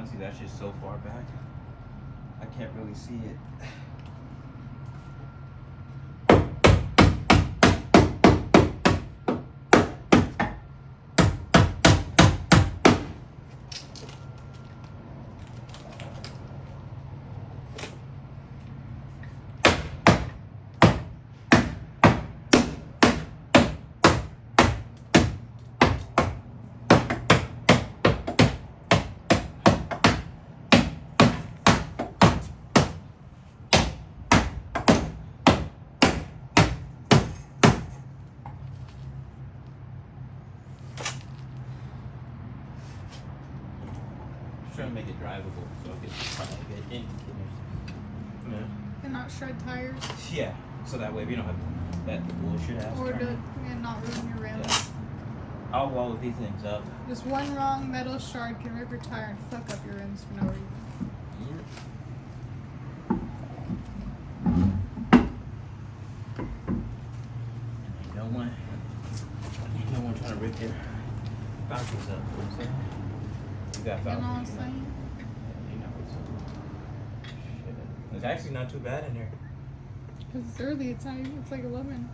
honestly, that's just so far back. I can't really see it. Trying to make it drivable so I can probably get in. Yeah. And not shred tires. Yeah, so that way we don't have that bullshit ass. Or to not ruin your rims. Yeah. I'll wall these things up. Just one wrong metal shard can rip your tire and fuck up your rims for no reason. No one trying to rip their bounces up. You know what I'm saying? You got You know what I'm saying? You know what's up. Shit. It's actually not too bad in here. Because it's early, it's like 11.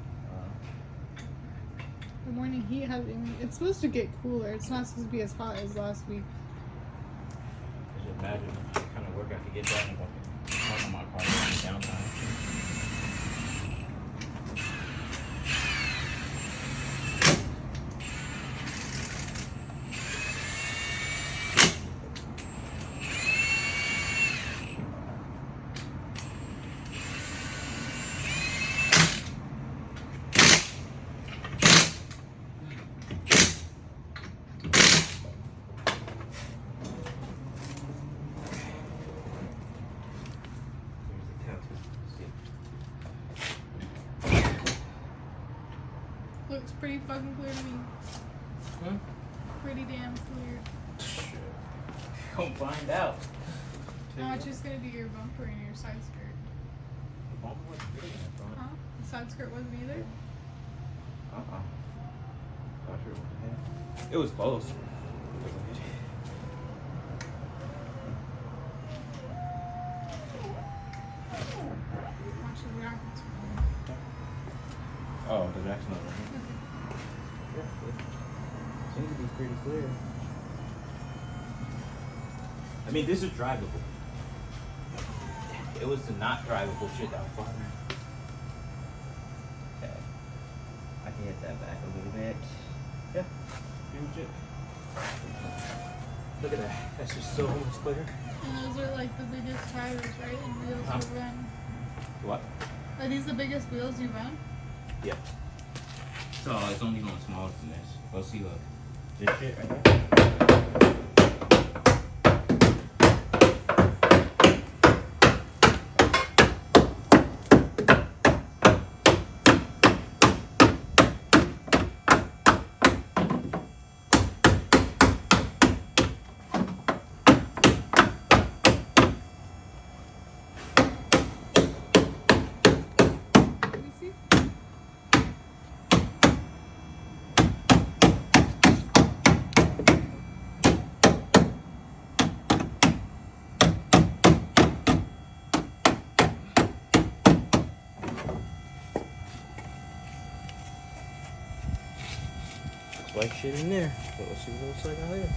The morning heat has, it's supposed to get cooler. It's not supposed to be as hot as last week. Just imagine the kind of work I could get done and work on my car during downtime. Looks pretty fucking clear to me. Hmm? Pretty damn clear. Shit. Come find out. Now it's just gonna do your bumper and your side skirt. The bumper wasn't good in that front. Huh? The side skirt wasn't either? Not sure what the heck. It was close. Watch the jackets. Oh, the Jackson over here. Yeah, it seems to be pretty clear. I mean, this is drivable. It was the not drivable shit that was bothering me. Okay. I can hit that back a little bit. Yeah, pretty much it. Look at that. That's just so much clearer. And those are like the biggest tires, right? And wheels you run. What? Are these the biggest wheels you run? Yep. So it's only going smaller than this. Go see, look. This shit right here. Like shit in there. So let's see what it looks like out here.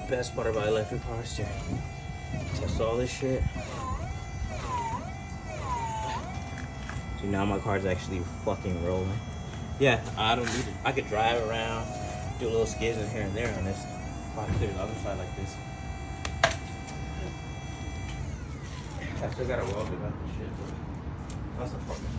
Best part about electric cars too. Test all this shit. See, now my car's actually fucking rolling. Yeah, I don't need it. I could drive around, do little skids in here and there on this. If I clear the other side like this. I still gotta weld it up and shit, but that's a fucking